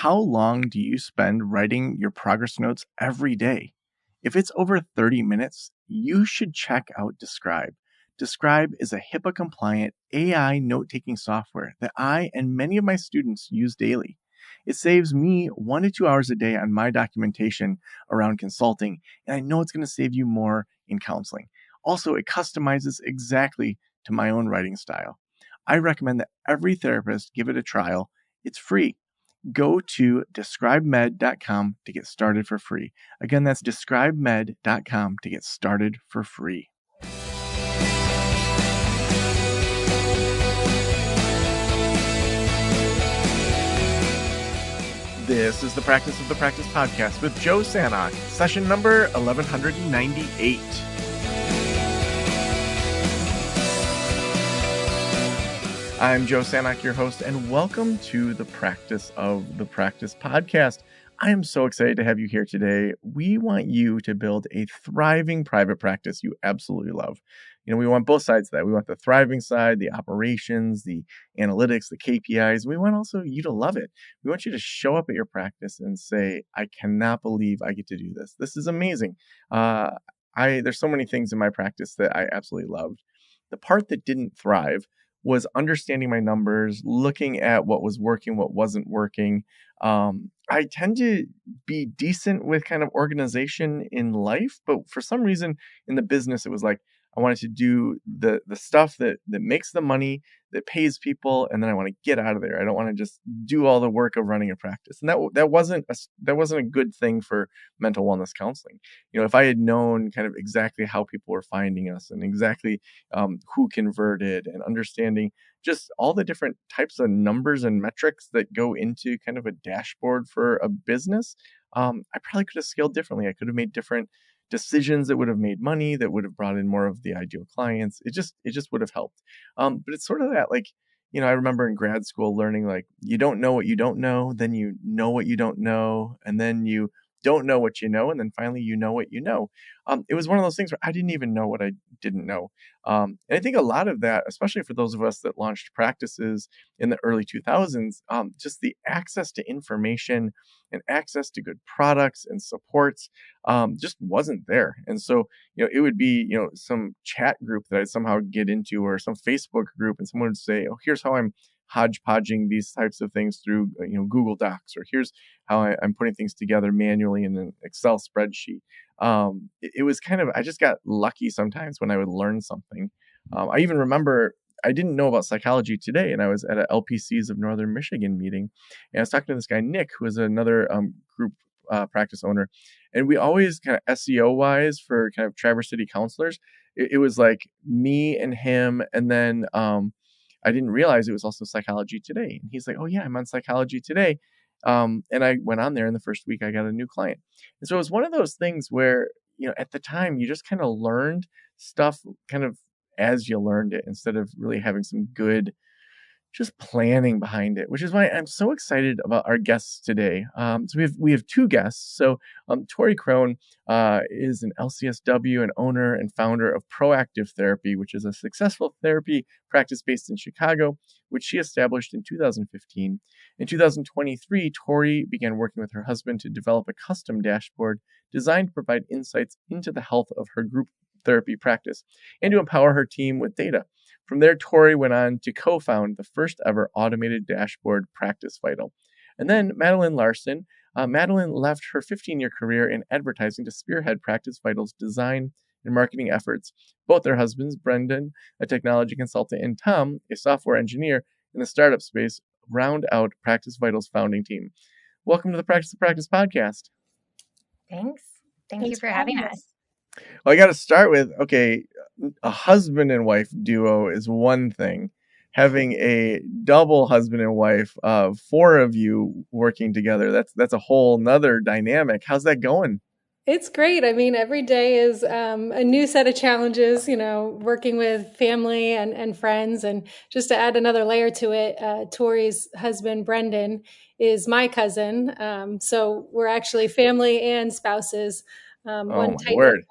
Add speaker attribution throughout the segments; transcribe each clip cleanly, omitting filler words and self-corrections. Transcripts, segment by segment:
Speaker 1: How long do you spend writing your progress notes every day? If it's over 30 minutes, you should check out Describe. Describe is a HIPAA-compliant AI note-taking software that I and many of my students use daily. It saves me 1 to 2 hours a day on my documentation around consulting, and I know it's going to save you more in counseling. Also, it customizes exactly to my own writing style. I recommend that every therapist give it a trial. It's free. Go to describemed.com to get started for free. Again, that's describemed.com to get started for free. This is the Practice of the Practice podcast with Joe Sanok, session number 1198. I'm Joe Sanok, your host, and welcome to the Practice of the Practice podcast. I am so excited to have you here today. We want you to build a thriving private practice you absolutely love. We want both sides of that. We want the thriving side, the operations, the analytics, the KPIs. We want also you to love it. We want you to show up at your practice and say, I cannot believe I get to do this. This is amazing. There's so many things in my practice that I absolutely loved. The part that didn't thrive was understanding my numbers, looking at what was working, what wasn't working. I tend to be decent with kind of organization in life, but for some reason in the business, it was like, I wanted to do the stuff that makes the money, that pays people, and then I want to get out of there. I don't want to just do all the work of running a practice. And that wasn't a good thing for mental wellness counseling. If I had known kind of exactly how people were finding us and exactly who converted and understanding just all the different types of numbers and metrics that go into kind of a dashboard for a business, I probably could have scaled differently. I could have made different decisions that would have made money, that would have brought in more of the ideal clients. It just would have helped. But it's sort of that, I remember in grad school learning, you don't know what you don't know, then you know what you don't know, and then you don't know what you know, and then finally you know what you know. It was one of those things where I didn't even know what I didn't know. And I think a lot of that, especially for those of us that launched practices in the early 2000s, just the access to information and access to good products and supports just wasn't there. And so, it would be, some chat group that I'd somehow get into or some Facebook group, and someone would say, oh, here's how I'm hodgepodging these types of things through, Google Docs, or here's how I'm putting things together manually in an Excel spreadsheet. It was kind of, I just got lucky sometimes when I would learn something. I even remember I didn't know about Psychology Today, and I was at a LPCs of Northern Michigan meeting, and I was talking to this guy, Nick, who was another group practice owner. And we always kind of SEO wise for kind of Traverse City counselors, it was like me and him. And then I didn't realize it was also Psychology Today. And he's like, oh yeah, I'm on Psychology Today. And I went on there, and the first week I got a new client. And so it was one of those things where, at the time you just kind of learned stuff kind of as you learned it, instead of really having some good just planning behind it, which is why I'm so excited about our guests today. So we have two guests. So Tory Krone is an LCSW and owner and founder of Proactive Therapy, which is a successful therapy practice based in Chicago, which she established in 2015. In 2023, Tory began working with her husband to develop a custom dashboard designed to provide insights into the health of her group therapy practice and to empower her team with data. From there, Tory went on to co-found the first ever automated dashboard, Practice Vital. And then Madeline Larsen. Madeline left her 15-year career in advertising to spearhead Practice Vital's design and marketing efforts. Both their husbands, Brendan, a technology consultant, and Tom, a software engineer in the startup space, round out Practice Vital's founding team. Welcome to the Practice of Practice podcast.
Speaker 2: Thanks. Thank you for having us.
Speaker 1: Well, I got to start with, okay, a husband and wife duo is one thing. Having a double husband and wife, four of you working together, that's a whole nother dynamic. How's that going?
Speaker 3: It's great. I mean, every day is a new set of challenges, working with family and friends. And just to add another layer to it, Tory's husband, Brendan, is my cousin. So we're actually family and spouses. One tight group.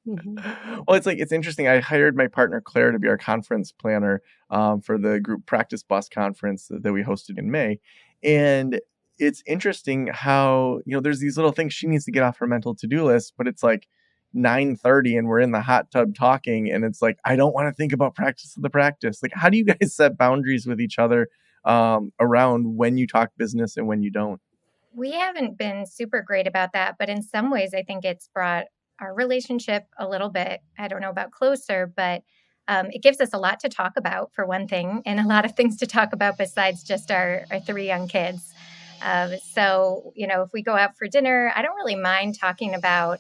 Speaker 1: Mm-hmm. Well, it's interesting. I hired my partner Claire to be our conference planner for the group Practice Bus conference that we hosted in May, and it's interesting how, there's these little things she needs to get off her mental to-do list, but it's like 9:30 and we're in the hot tub talking, and it's like, I don't want to think about practice of the practice. Like, how do you guys set boundaries with each other around when you talk business and when you don't?
Speaker 2: We haven't been super great about that, but in some ways, I think it's brought our relationship a little bit, I don't know about closer, but it gives us a lot to talk about, for one thing, and a lot of things to talk about besides just our three young kids. So, if we go out for dinner, I don't really mind talking about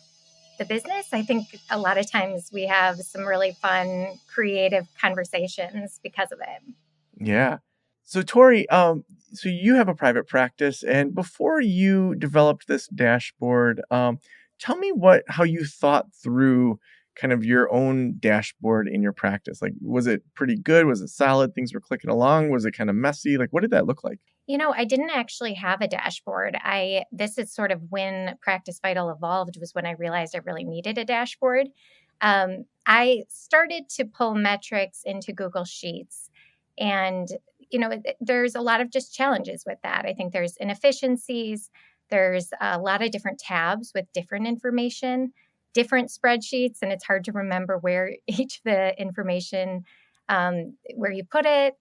Speaker 2: the business. I think a lot of times we have some really fun, creative conversations because of it.
Speaker 1: Yeah. So Tory, so you have a private practice, and before you developed this dashboard, tell me how you thought through kind of your own dashboard in your practice. Like, was it pretty good? Was it solid? Things were clicking along? Was it kind of messy? Like, what did that look like?
Speaker 2: I didn't actually have a dashboard. This is sort of when Practice Vital evolved, was when I realized I really needed a dashboard. I started to pull metrics into Google Sheets, and there's a lot of just challenges with that. I think there's inefficiencies. There's a lot of different tabs with different information, different spreadsheets, and it's hard to remember where each of the information, where you put it.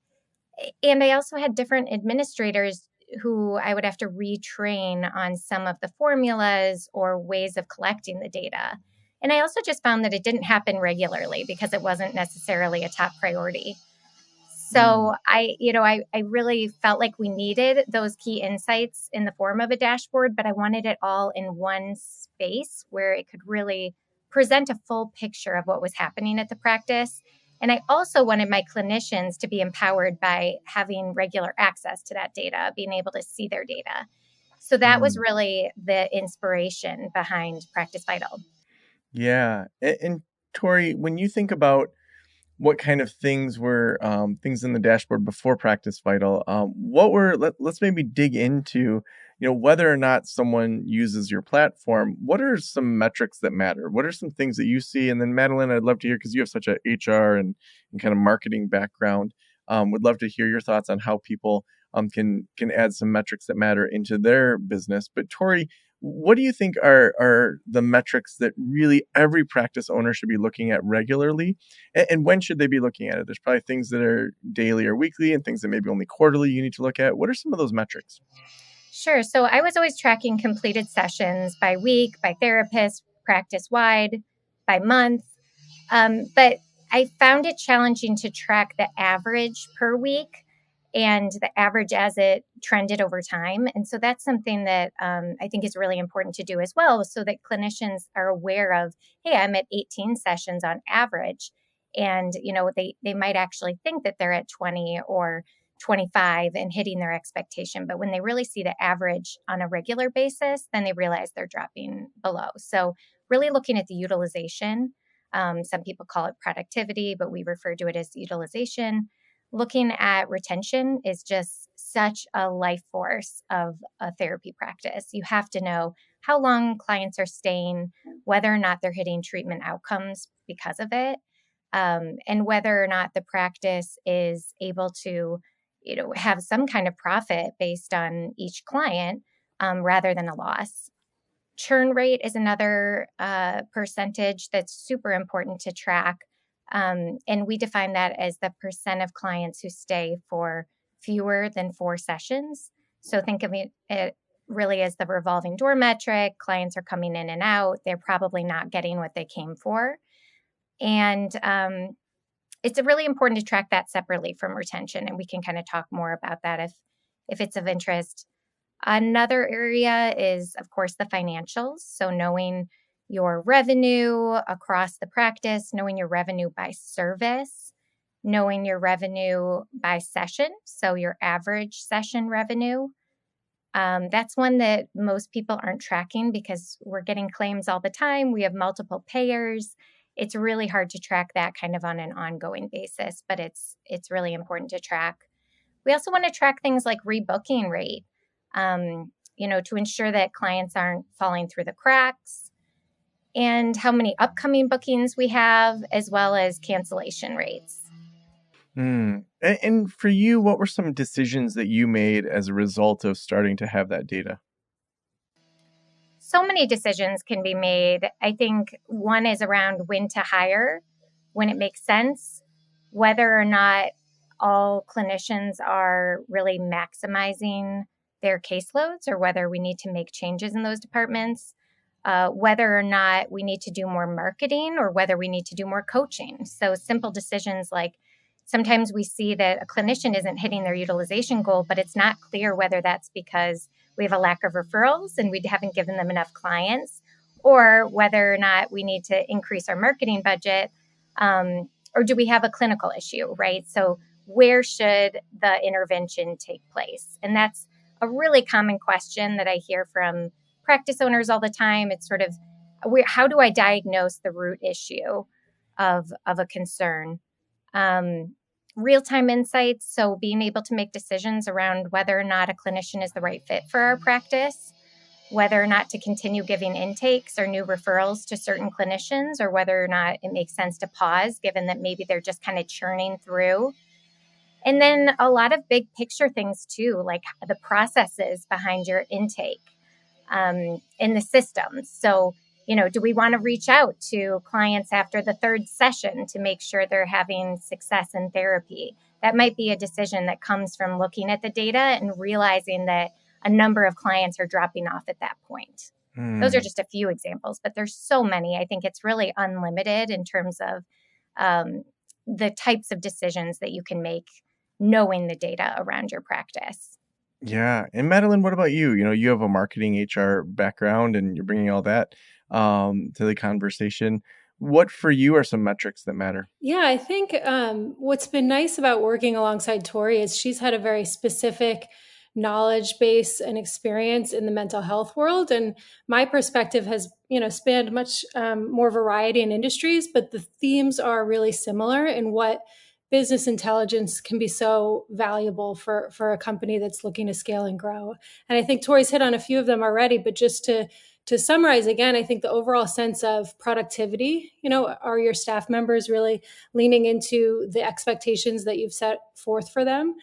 Speaker 2: And I also had different administrators who I would have to retrain on some of the formulas or ways of collecting the data. And I also just found that it didn't happen regularly because it wasn't necessarily a top priority. So I really felt like we needed those key insights in the form of a dashboard, but I wanted it all in one space where it could really present a full picture of what was happening at the practice. And I also wanted my clinicians to be empowered by having regular access to that data, being able to see their data. So that was really the inspiration behind Practice Vital.
Speaker 1: Yeah. And Tori, when you think about what kind of things were things in the dashboard before Practice Vital, let's maybe dig into, whether or not someone uses your platform. What are some metrics that matter? What are some things that you see? And then Madeline, I'd love to hear, because you have such a HR and kind of marketing background. Would love to hear your thoughts on how people can add some metrics that matter into their business. But Tori, what do you think are the metrics that really every practice owner should be looking at regularly? And when should they be looking at it? There's probably things that are daily or weekly and things that maybe only quarterly you need to look at. What are some of those metrics?
Speaker 2: Sure. So I was always tracking completed sessions by week, by therapist, practice wide, by month. But I found it challenging to track the average per week and the average as it trended over time. And so that's something that I think is really important to do as well, so that clinicians are aware of, hey, I'm at 18 sessions on average. And, they might actually think that they're at 20 or 25 and hitting their expectation. But when they really see the average on a regular basis, then they realize they're dropping below. So really looking at the utilization. Some people call it productivity, but we refer to it as utilization. Looking at retention is just such a life force of a therapy practice. You have to know how long clients are staying, whether or not they're hitting treatment outcomes because of it, and whether or not the practice is able to, have some kind of profit based on each client, rather than a loss. Churn rate is another percentage that's super important to track. And we define that as the percent of clients who stay for fewer than 4 sessions. So think of it really as the revolving door metric. Clients are coming in and out. They're probably not getting what they came for. And it's really important to track that separately from retention. And we can kind of talk more about that if it's of interest. Another area is, of course, the financials. So knowing your revenue across the practice, knowing your revenue by service, knowing your revenue by session. So your average session revenue. That's one that most people aren't tracking because we're getting claims all the time. We have multiple payers. It's really hard to track that kind of on an ongoing basis, but it's really important to track. We also want to track things like rebooking rate, to ensure that clients aren't falling through the cracks, and how many upcoming bookings we have, as well as cancellation rates.
Speaker 1: And for you, what were some decisions that you made as a result of starting to have that data?
Speaker 2: So many decisions can be made. I think one is around when to hire, when it makes sense, whether or not all clinicians are really maximizing their caseloads or whether we need to make changes in those departments, whether or not we need to do more marketing or whether we need to do more coaching. So, simple decisions like sometimes we see that a clinician isn't hitting their utilization goal, but it's not clear whether that's because we have a lack of referrals and we haven't given them enough clients, or whether or not we need to increase our marketing budget, or do we have a clinical issue, right? So, where should the intervention take place? And that's a really common question that I hear from practice owners all the time. It's sort of how do I diagnose the root issue of a concern? Real-time insights, so being able to make decisions around whether or not a clinician is the right fit for our practice, whether or not to continue giving intakes or new referrals to certain clinicians, or whether or not it makes sense to pause given that maybe they're just kind of churning through. And then a lot of big picture things too, like the processes behind your intake in the systems. So, do we want to reach out to clients after the third session to make sure they're having success in therapy? That might be a decision that comes from looking at the data and realizing that a number of clients are dropping off at that point. Those are just a few examples, but there's so many. I think it's really unlimited in terms of the types of decisions that you can make knowing the data around your practice.
Speaker 1: Yeah. And Madeline, what about you? You have a marketing HR background and you're bringing all that to the conversation. What for you are some metrics that matter?
Speaker 3: Yeah, I think what's been nice about working alongside Tory is she's had a very specific knowledge base and experience in the mental health world, and my perspective has spanned much more variety in industries, but the themes are really similar in what business intelligence can be so valuable for a company that's looking to scale and grow. And I think Tory's hit on a few of them already, but just to summarize again, I think the overall sense of productivity, are your staff members really leaning into the expectations that you've set forth for them?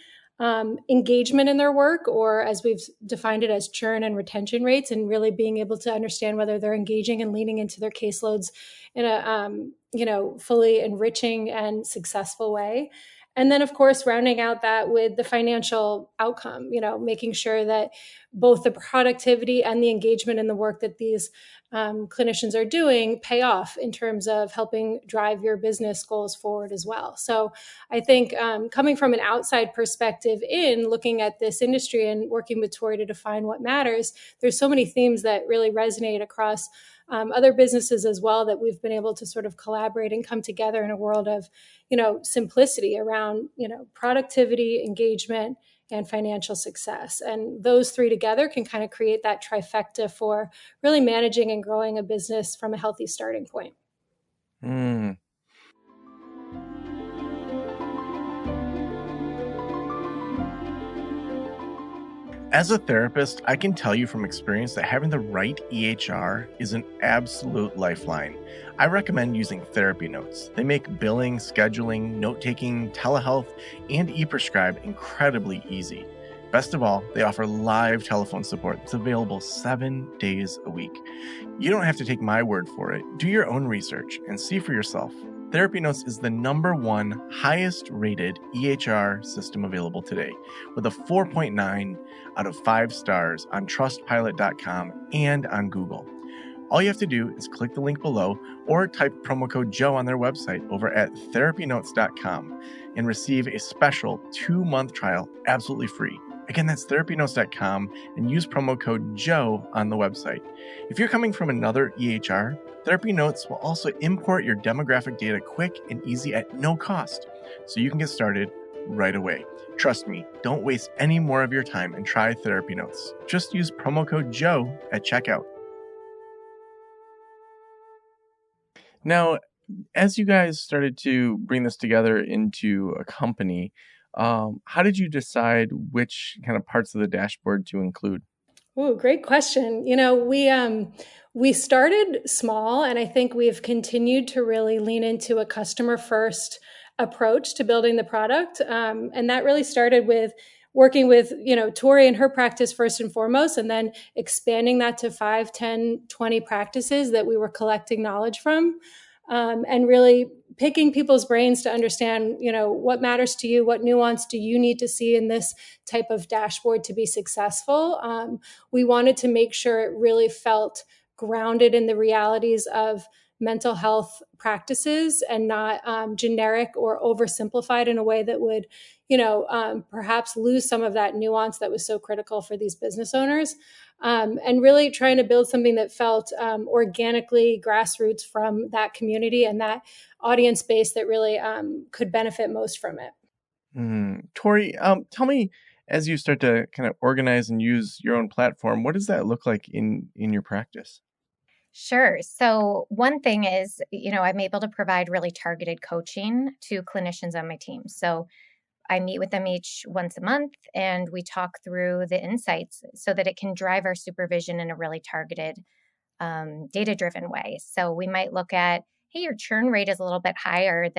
Speaker 3: Engagement in their work, or as we've defined it as churn and retention rates, and really being able to understand whether they're engaging and leaning into their caseloads in a fully enriching and successful way. And then, of course, rounding out that with the financial outcome, making sure that both the productivity and the engagement in the work that these clinicians are doing pay off in terms of helping drive your business goals forward as well. So I think coming from an outside perspective in looking at this industry and working with Tory to define what matters, there's so many themes that really resonate across other businesses as well, that we've been able to sort of collaborate and come together in a world of, simplicity around, productivity, engagement, and financial success. And those three together can kind of create that trifecta for really managing and growing a business from a healthy starting point.
Speaker 1: As a therapist, I can tell you from experience that having the right EHR is an absolute lifeline. I recommend using Therapy Notes. They make billing, scheduling, note-taking, telehealth, and e-prescribe incredibly easy. Best of all, they offer live telephone support that's available 7 days a week. You don't have to take my word for it. Do your own research and see for yourself. Therapy Notes is the #1 highest rated EHR system available today, with a 4.9 out of 5 stars on trustpilot.com and on Google. All you have to do is click the link below or type promo code Joe on their website over at therapynotes.com and receive a special 2-month trial absolutely free. Again, that's therapynotes.com and use promo code Joe on the website. If you're coming from another EHR, Therapy Notes will also import your demographic data quick and easy at no cost, so you can get started right away. Trust me, don't waste any more of your time and try Therapy Notes. Just use promo code Joe at checkout. Now, as you guys started to bring this together into a company, how did you decide which kind of parts of the dashboard to include?
Speaker 3: Oh, great question. We started small, and I think we've continued to really lean into a customer first approach to building the product. And that really started with working with, Tory and her practice first and foremost, and then expanding that to 5, 10, 20 practices that we were collecting knowledge from, and really picking people's brains to understand, what matters to you, what nuance do you need to see in this type of dashboard to be successful. We wanted to make sure it really felt grounded in the realities of mental health practices and not generic or oversimplified in a way that would, perhaps lose some of that nuance that was so critical for these business owners. And really trying to build something that felt organically grassroots from that community and that audience base that really could benefit most from it.
Speaker 1: Tory, tell me, as you start to kind of organize and use your own platform, what does that look like in your practice?
Speaker 2: Sure. So one thing is, I'm able to provide really targeted coaching to clinicians on my team. So I meet with them each once a month and we talk through the insights so that it can drive our supervision in a really targeted, data-driven way. So we might look at, hey, your churn rate is a little bit higher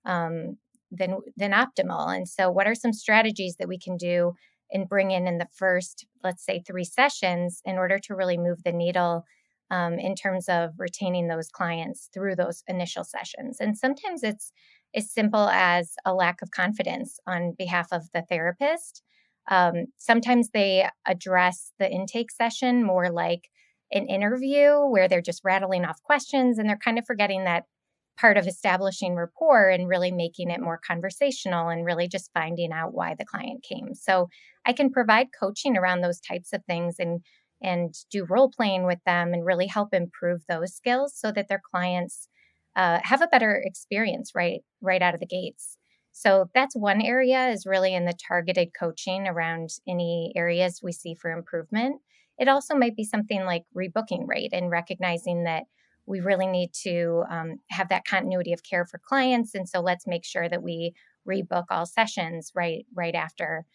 Speaker 2: um, than optimal, and so what are some strategies that we can do and bring in the first, let's say, 3 sessions in order to really move the needle in terms of retaining those clients through those initial sessions. And sometimes it's as simple as a lack of confidence on behalf of the therapist. Sometimes they address the intake session more like an interview where they're just rattling off questions and they're kind of forgetting that part of establishing rapport and really making it more conversational and really just finding out why the client came. So I can provide coaching around those types of things and do role playing with them and really help improve those skills so that their clients have a better experience right out of the gates. So that's one area, is really in the targeted coaching around any areas we see for improvement. It also might be something like rebooking rate and recognizing that we really need to have that continuity of care for clients. And so let's make sure that we rebook all sessions right after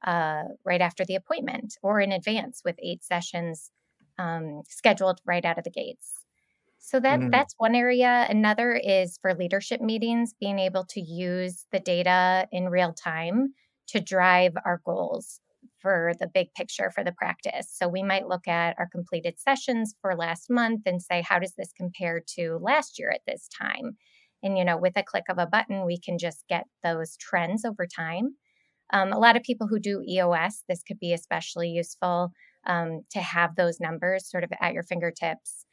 Speaker 2: the appointment or in advance with 8 sessions scheduled right out of the gates. So that's one area. Another is for leadership meetings, being able to use the data in real time to drive our goals for the big picture for the practice. So we might look at our completed sessions for last month and say, how does this compare to last year at this time? And, with a click of a button, we can just get those trends over time. A lot of people who do EOS, this could be especially useful to have those numbers sort of at your fingertips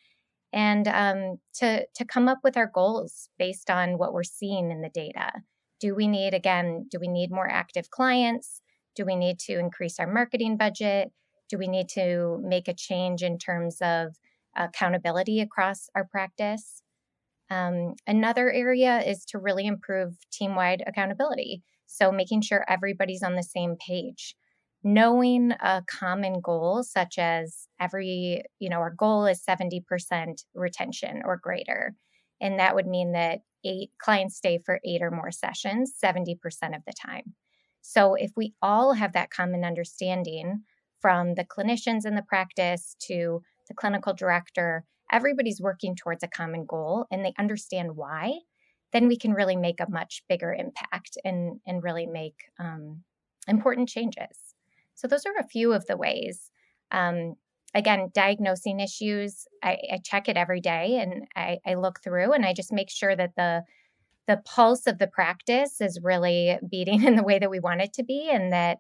Speaker 2: and to come up with our goals based on what we're seeing in the data. Do we need more active clients? Do we need to increase our marketing budget? Do we need to make a change in terms of accountability across our practice? Another area is to really improve team-wide accountability. So making sure everybody's on the same page. Knowing a common goal, such as our goal is 70% retention or greater. And that would mean that 8 clients stay for 8 or more sessions, 70% of the time. So if we all have that common understanding, from the clinicians in the practice to the clinical director, everybody's working towards a common goal and they understand why, then we can really make a much bigger impact and really make important changes. So those are a few of the ways. Again, diagnosing issues, I check it every day and I look through and I just make sure that the pulse of the practice is really beating in the way that we want it to be, and that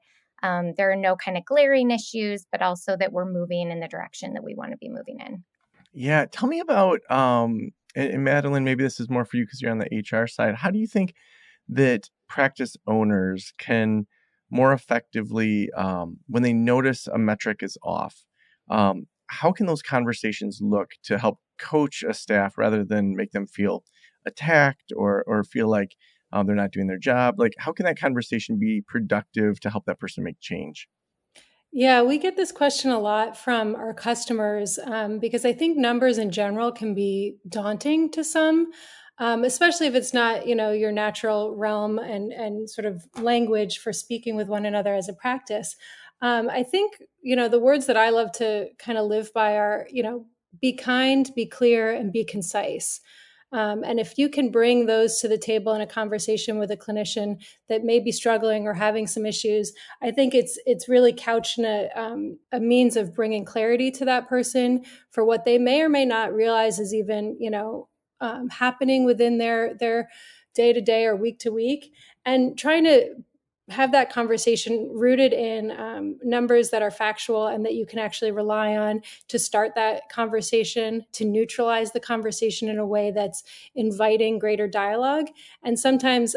Speaker 2: there are no kind of glaring issues, but also that we're moving in the direction that we want to be moving in.
Speaker 1: Yeah, tell me about, and Madeline, maybe this is more for you because you're on the HR side. How do you think that practice owners can more effectively, when they notice a metric is off, how can those conversations look to help coach a staff rather than make them feel attacked or feel like they're not doing their job? Like, how can that conversation be productive to help that person make change?
Speaker 3: Yeah, we get this question a lot from our customers because I think numbers in general can be daunting to some, especially if it's not, your natural realm and sort of language for speaking with one another as a practice. I think, the words that I love to kind of live by are, be kind, be clear, and be concise. And if you can bring those to the table in a conversation with a clinician that may be struggling or having some issues, I think it's really couched in a means of bringing clarity to that person for what they may or may not realize is even, happening within their day to day or week to week, and trying to have that conversation rooted in numbers that are factual and that you can actually rely on to start that conversation, to neutralize the conversation in a way that's inviting greater dialogue, and sometimes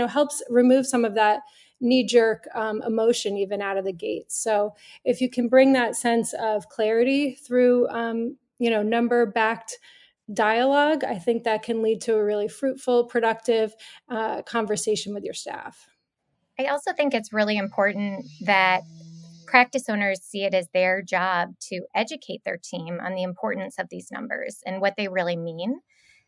Speaker 3: helps remove some of that knee-jerk emotion even out of the gate. So if you can bring that sense of clarity through number-backed dialogue, I think that can lead to a really fruitful, productive conversation with your staff.
Speaker 2: I also think it's really important that practice owners see it as their job to educate their team on the importance of these numbers and what they really mean,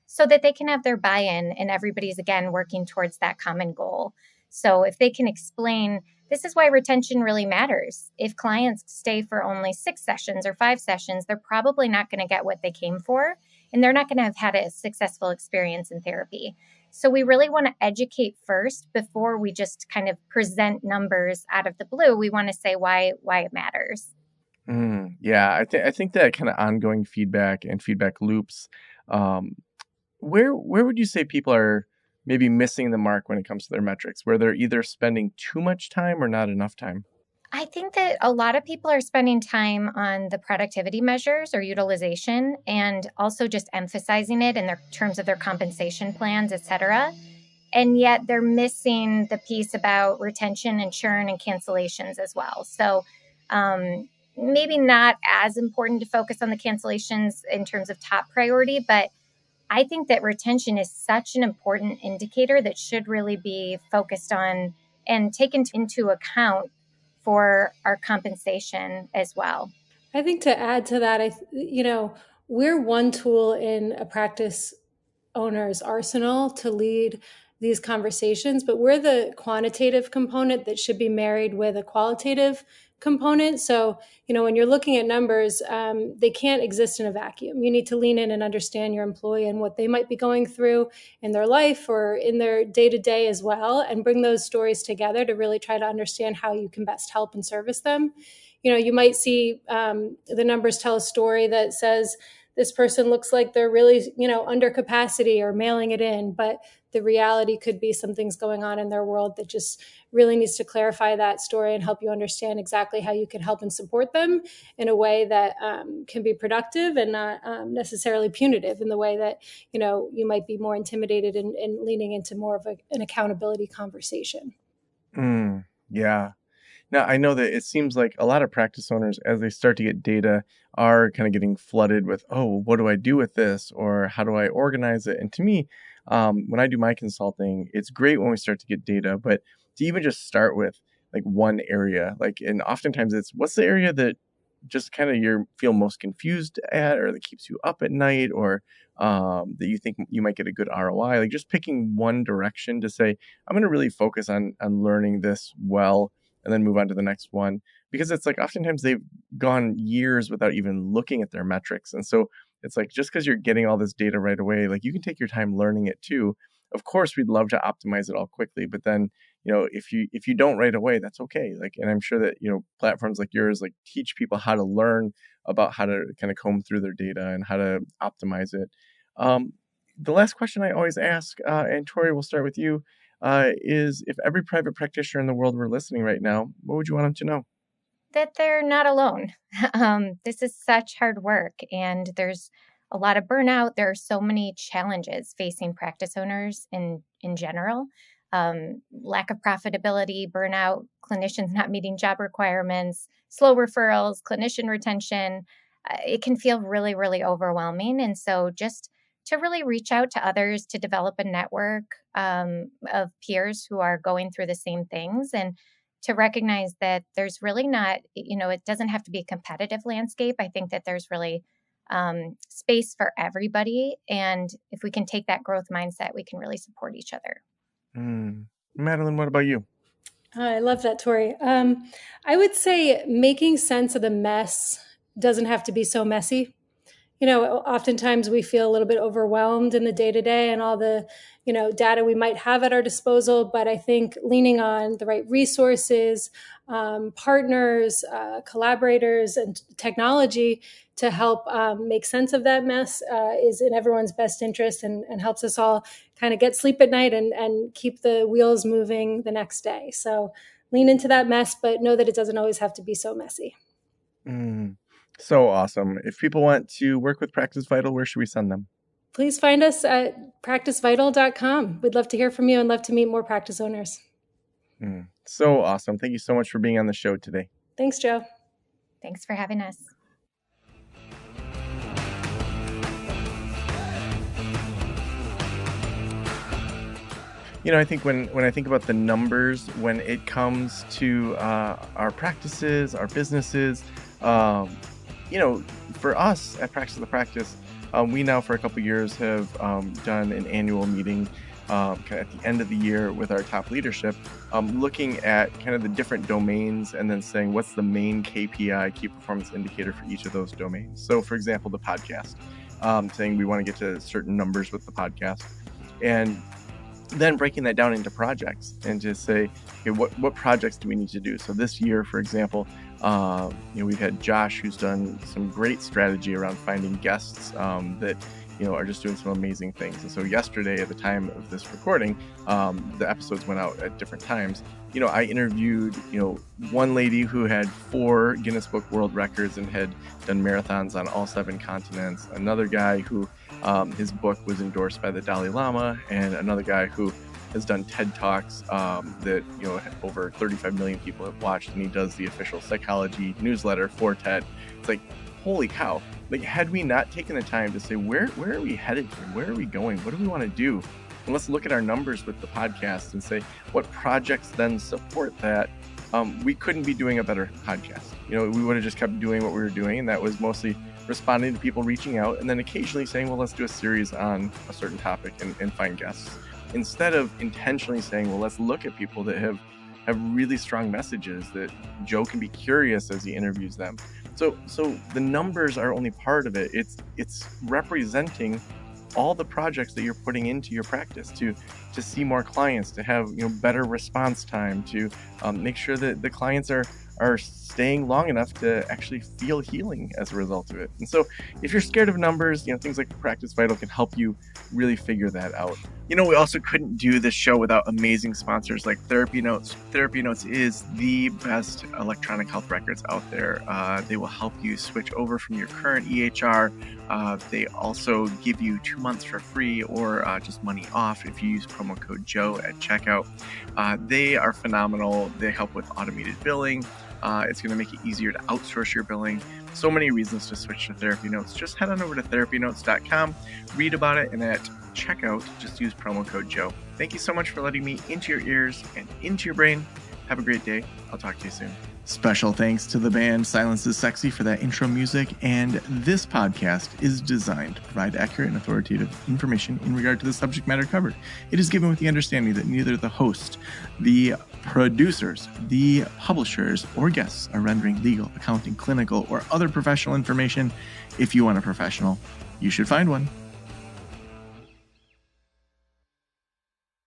Speaker 2: so that they can have their buy-in and everybody's, again, working towards that common goal. So if they can explain, this is why retention really matters. If clients stay for only 6 sessions or 5 sessions, they're probably not going to get what they came for, and they're not going to have had a successful experience in therapy. So we really want to educate first before we just kind of present numbers out of the blue. We want to say why it matters.
Speaker 1: Yeah, I think that kind of ongoing feedback and feedback loops. Um, where would you say people are maybe missing the mark when it comes to their metrics, where they're either spending too much time or not enough time?
Speaker 2: I think that a lot of people are spending time on the productivity measures or utilization, and also just emphasizing it in their terms of their compensation plans, et cetera. And yet they're missing the piece about retention and churn and cancellations as well. So maybe not as important to focus on the cancellations in terms of top priority, but I think that retention is such an important indicator that should really be focused on and taken into account for our compensation as well.
Speaker 3: I think to add to that, we're one tool in a practice owner's arsenal to lead these conversations, but we're the quantitative component that should be married with a qualitative component. So, when you're looking at numbers, they can't exist in a vacuum. You need to lean in and understand your employee and what they might be going through in their life or in their day to day as well, and bring those stories together to really try to understand how you can best help and service them. You might see the numbers tell a story that says this person looks like they're really, under capacity or mailing it in, but the reality could be some things going on in their world that just really needs to clarify that story and help you understand exactly how you can help and support them in a way that can be productive and not necessarily punitive in the way that, you might be more intimidated and leaning into more of an accountability conversation.
Speaker 1: Yeah. Now, I know that it seems like a lot of practice owners, as they start to get data, are kind of getting flooded with, oh, what do I do with this? Or how do I organize it? And to me, when I do my consulting, it's great when we start to get data, but to even just start with like one area, and oftentimes it's what's the area that just kind of you feel most confused at, or that keeps you up at night, or that you think you might get a good ROI, like just picking one direction to say, I'm going to really focus on learning this well and then move on to the next one. Because it's like oftentimes they've gone years without even looking at their metrics. And so it's like just because you're getting all this data right away, like you can take your time learning it too. Of course, we'd love to optimize it all quickly, but then if you don't right away, that's okay. And I'm sure that platforms like yours like teach people how to learn about how to kind of comb through their data and how to optimize it. Um, the last question I always ask, and Tory, we'll start with you, is if every private practitioner in the world were listening right now, what would you want them to know?
Speaker 2: That they're not alone. This is such hard work, and there's a lot of burnout. There are so many challenges facing practice owners in general. Lack of profitability, burnout, clinicians not meeting job requirements, slow referrals, clinician retention. It can feel really, really overwhelming. And so just to really reach out to others, to develop a network of peers who are going through the same things, and to recognize that there's really not, it doesn't have to be a competitive landscape. I think that there's really space for everybody. And if we can take that growth mindset, we can really support each other.
Speaker 1: Madeline, what about you?
Speaker 3: I love that, Tory. I would say making sense of the mess doesn't have to be so messy. oftentimes we feel a little bit overwhelmed in the day-to-day and all the, data we might have at our disposal. But I think leaning on the right resources, partners, collaborators, and technology to help make sense of that mess is in everyone's best interest, and helps us all kind of get sleep at night and keep the wheels moving the next day. So lean into that mess, but know that it doesn't always have to be so messy.
Speaker 1: So awesome. If people want to work with Practice Vital, where should we send them?
Speaker 3: Please find us at practicevital.com. We'd love to hear from you and love to meet more practice owners.
Speaker 1: So awesome. Thank you so much for being on the show today.
Speaker 3: Thanks, Joe.
Speaker 2: Thanks for having us.
Speaker 1: I think when I think about the numbers, when it comes to our practices, our businesses, for us at Practice of the Practice, we now for a couple years have done an annual meeting kind of at the end of the year with our top leadership, looking at kind of the different domains and then saying what's the main KPI, key performance indicator for each of those domains. So for example, the podcast, saying we want to get to certain numbers with the podcast, and then breaking that down into projects and just say, okay, what projects do we need to do? So this year, for example, we've had Josh, who's done some great strategy around finding guests that are just doing some amazing things. And so yesterday, at the time of this recording, the episodes went out at different times. I interviewed one lady who had 4 Guinness Book World Records and had done marathons on all 7 continents. Another guy who his book was endorsed by the Dalai Lama, and another guy who has done TED Talks that over 35 million people have watched, and he does the official psychology newsletter for TED. It's like, holy cow! Like, had we not taken the time to say where are we headed here? Where are we going? What do we want to do? And let's look at our numbers with the podcast and say what projects then support that. We couldn't be doing a better podcast. We would have just kept doing what we were doing, and that was mostly responding to people reaching out, and then occasionally saying, well, let's do a series on a certain topic and find guests, instead of intentionally saying, well, let's look at people that have really strong messages that Joe can be curious as he interviews them. So the numbers are only part of it. It's representing all the projects that you're putting into your practice to see more clients, to have better response time, to make sure that the clients are staying long enough to actually feel healing as a result of it. And so if you're scared of numbers, things like Practice Vital can help you really figure that out. We also couldn't do this show without amazing sponsors like Therapy Notes. Therapy Notes is the best electronic health records out there. They will help you switch over from your current EHR. They also give you 2 months for free or just money off if you use promo code Joe at checkout. They are phenomenal. They help with automated billing. It's going to make it easier to outsource your billing. So many reasons to switch to Therapy Notes. Just head on over to therapynotes.com, read about it, and at checkout, just use promo code Joe. Thank you so much for letting me into your ears and into your brain. Have a great day. I'll talk to you soon. Special thanks to the band Silence is Sexy for that intro music, and this podcast is designed to provide accurate and authoritative information in regard to the subject matter covered. It is given with the understanding that neither the host, the producers, the publishers, or guests are rendering legal, accounting, clinical, or other professional information. If you want a professional, you should find one.